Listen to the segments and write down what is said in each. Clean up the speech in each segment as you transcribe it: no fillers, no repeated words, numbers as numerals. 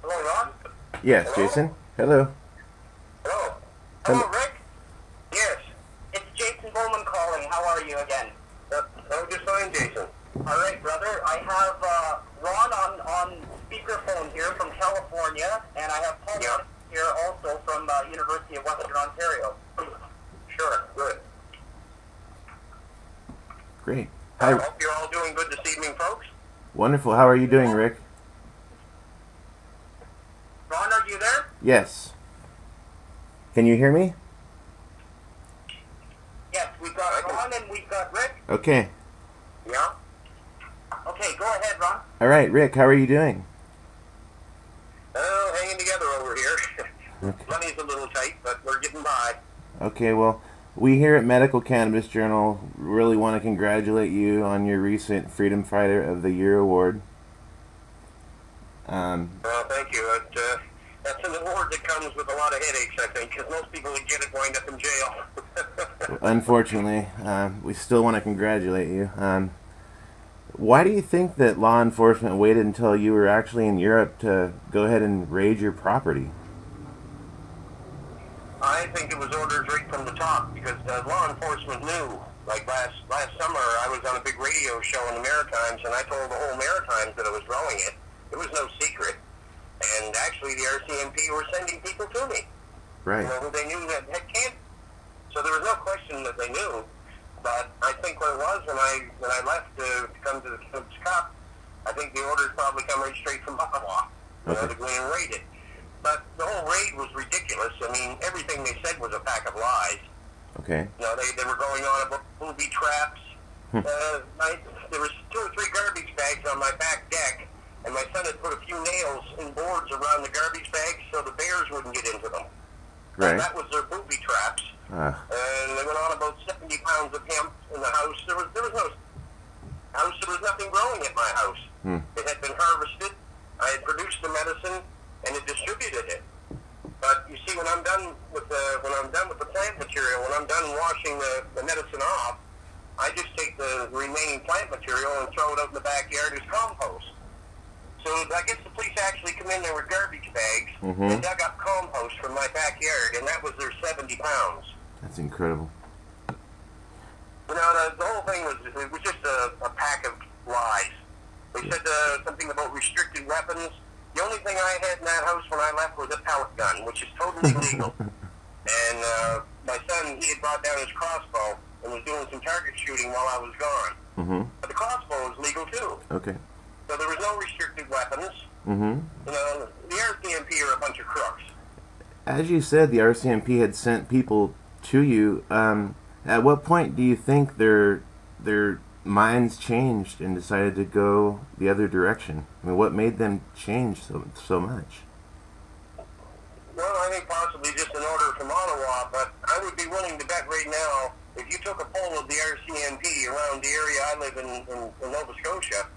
Hello, Ron? Yes, Hello? Jason. Hello. Hello? Hello. Hello, Rick? Yes. It's Jason Bowman calling. How are you again? I'm just fine, Jason. All right, brother. I have Ron on speakerphone here from California, and I have Paula here also from University of Western Ontario. Sure, good. Great. I Hi. hope you're all doing good this evening, folks. Wonderful. How are you doing, Rick? Ron, are you there? Yes. Can you hear me? Yes, we've got Ron and we've got Rick. Okay. Yeah. Okay, go ahead, Ron. All right, Rick. How are you doing? Oh, hanging together over here. Okay. Money's a little tight, but we're getting by. Okay. Well, we here at Medical Cannabis Journal really want to congratulate you on your recent Freedom Fighter of the Year award. Well, thank you. That's an award that comes with a lot of headaches, I think, because most people who get it wind up in jail. Unfortunately, we still want to congratulate you. Why do you think that law enforcement waited until you were actually in Europe to go ahead and raid your property? I think it was orders right from the top, because law enforcement knew. Like last summer, I was on a big radio show in the Maritimes, and I told the whole Maritimes that I was growing it. It was no secret. And actually, the RCMP were sending people to me. Right. You know, who they knew that had cancer. So there was no question that they knew. But I think what it was when I left to come to the Cannabis Cup, I think the orders probably come right straight from Ottawa. You know, to go in and raid it. But the whole raid was ridiculous. I mean, everything they said was a pack of lies. Okay. You know, they were going on about booby traps. There was 2 or 3 garbage bags on my back deck, and my son had put a few nails and boards around the garbage bags so the bears wouldn't get into them. Right. And that was their booby traps. And they went on about 70 pounds of hemp in the house. There was no house. There was nothing growing at my house. It had been harvested. I had produced the medicine and had distributed it. But you see, when I'm done with the plant material, when I'm done washing the medicine off, I just take the remaining plant material and throw it out in the backyard as compost. So I guess the police actually come in there with garbage bags and dug up compost from my backyard, and that was their 70 pounds. That's incredible. You know, the whole thing was just a pack of lies. They said something about restricted weapons. The only thing I had in that house when I left was a pellet gun, which is totally legal. And my son, he had brought down his crossbow and was doing some target shooting while I was gone. But the crossbow was legal too. Okay. So there was no restricted weapons. You know, the RCMP are a bunch of crooks. As you said, the RCMP had sent people to you. At what point do you think their minds changed and decided to go the other direction? I mean, what made them change so much? Well, I think possibly just an order from Ottawa, but I would be willing to bet right now, if you took a poll of the RCMP around the area I live in Nova Scotia,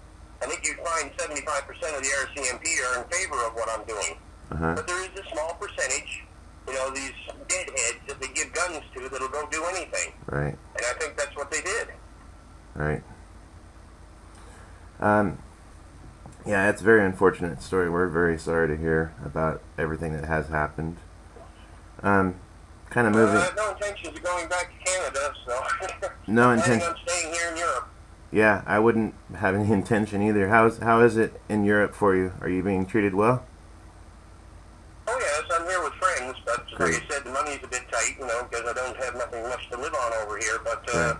I think you'd find 75% of the RCMP are in favor of what I'm doing. But there is a small percentage, you know, these deadheads that they give guns to that'll go do anything. Right. And I think that's what they did. Right. Yeah, it's a very unfortunate story. We're very sorry to hear about everything that has happened. Kind of moving. I have no intentions of going back to Canada, so No I'm planning intention. on staying here in Europe. Yeah, I wouldn't have any intention either. How is it in Europe for you? Are you being treated well? Oh yes, I'm here with friends, but Great. like I said, the money's a bit tight, you know, because I don't have nothing much to live on over here. But Right.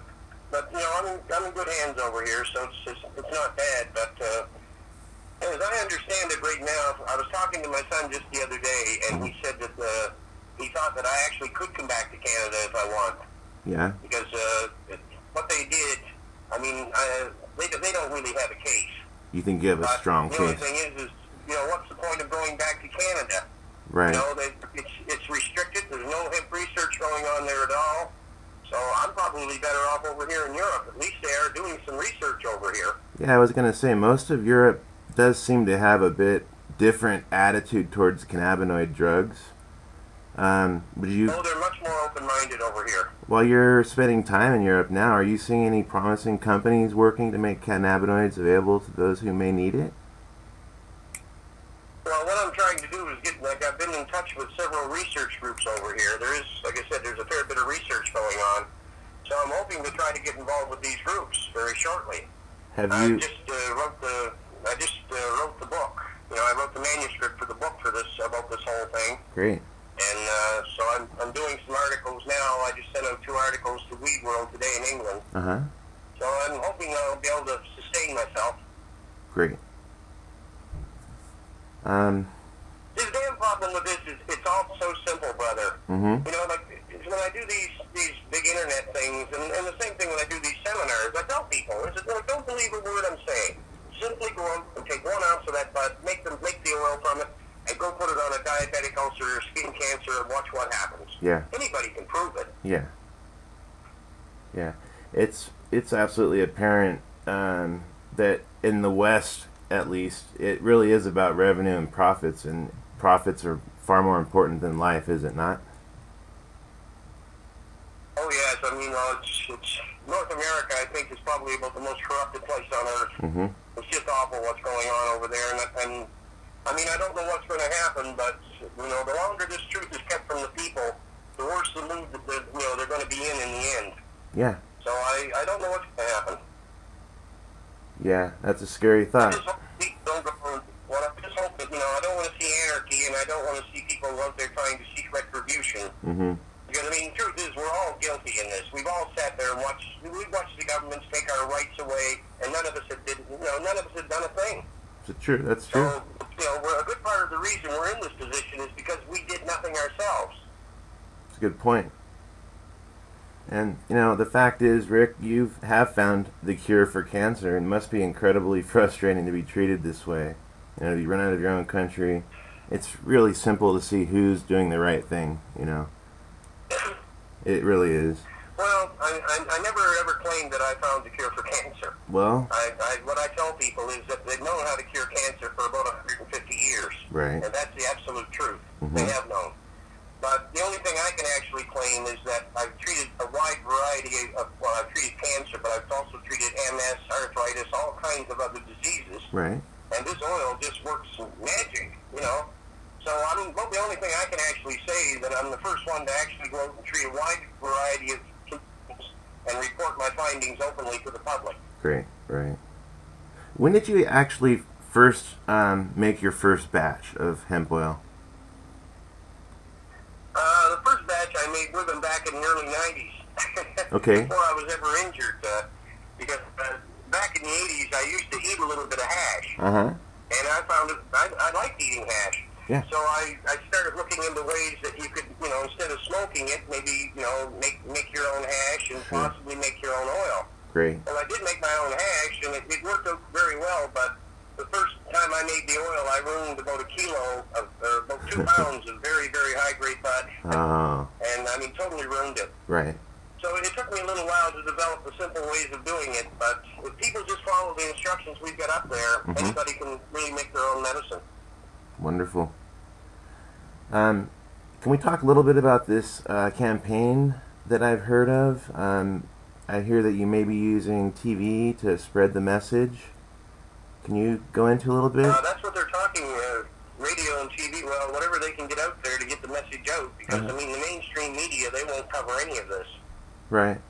but you know, I'm in good hands over here, so it's not bad. But as I understand it right now, I was talking to my son just the other day, and he said that he thought that I actually could come back to Canada if I want, Yeah. because what they did, I mean, they don't really have a case. You think you have a strong The only case? thing is, you know, what's the point of going back to Canada? Right. You know, it's restricted. There's no hemp research going on there at all. So I'm probably better off over here in Europe. At least they are doing some research over here. Yeah, I was going to say, most of Europe does seem to have a bit different attitude towards cannabinoid drugs. Would you, Oh, they're much more open-minded over here. while you're spending time in Europe now, are you seeing any promising companies working to make cannabinoids available to those who may need it? Well, what I'm trying to do is I've been in touch with several research groups over here. There is, like I said, there's a fair bit of research going on. So I'm hoping to try to get involved with these groups very shortly. Have you? I just wrote the book. I wrote the manuscript for the book about this whole thing. Great. And so I'm doing some articles now. I just sent out 2 articles to Weed World today in England. Uh-huh. So I'm hoping I'll be able to sustain myself. Great. The damn problem with this is it's all so simple, brother. Mm-hmm. Like when I do these big internet things, and the same thing when I do these seminars, I tell people, don't believe a word I'm saying. Simply go out and take 1 ounce of that bud, make the oil from it, and go put it on a diabetic ulcer or skin cancer and watch what happens. Yeah. Anybody can prove it. Yeah. Yeah. It's absolutely apparent that in the West, at least, it really is about revenue and profits, and profits are far more important than life, is it not? Oh yes, it's North America. I think is probably about the most corrupted place on earth. Mm-hmm. It's just awful what's going on over there, and I don't know what's going to happen, but the longer this truth is kept from the people, the worse the mood that they're going to be in the end. Yeah. So I don't know what's going to happen. Yeah, that's a scary thought. I just hope people don't go. Well, I just hope that I don't want to see anarchy, and I don't want to see people out there trying to seek retribution. Mm-hmm. Because the truth is, we're all guilty in this. We've all sat there and watched the governments take our rights away, and none of us had done a thing. It's true. That's true. So, a good part of the reason we're in this position is because we did nothing ourselves. That's a good point. And, the fact is, Rick, you have found the cure for cancer, and it must be incredibly frustrating to be treated this way. To be run out of your own country. It's really simple to see who's doing the right thing, It really is. Well, I never ever claimed that I found the cure for cancer. Well, what I tell people is that they've known how to cure cancer for about 150 years. Right. And that's the absolute truth. Mm-hmm. They have known. But the only thing I can actually claim is that I've treated a wide variety of, I've treated cancer, but I've also treated MS, arthritis, all kinds of other diseases. Right. And this oil just works magic, So, the only thing I can actually say is that I'm the first one to actually go out and treat a wide variety of symptoms and report my findings openly to the public. Great, right. When did you actually first make your first batch of hemp oil? The first batch I made with them back in the early 90s. Okay. Before I was ever injured. Because back in the 80s, I used to eat a little bit of hash. Uh-huh. And I found I liked eating hash. Yeah. So I started looking into ways that you could, instead of smoking it, maybe, make your own hash and possibly make your own oil. Great. Well, I did make my own hash, and it worked out very well, but the first time I made the oil, I ruined about about 2 pounds of very, very high-grade bud. Oh. And, totally ruined it. Right. So it took me a little while to develop the simple ways of doing it, but if people just follow the instructions we've got up there, anybody can really make their own medicine. Wonderful. Can we talk a little bit about this campaign that I've heard of? I hear that you may be using TV to spread the message. Can you go into a little bit? That's what they're talking, radio and TV, well, whatever they can get out there to get the message out, because, the mainstream media, they won't cover any of this. Right.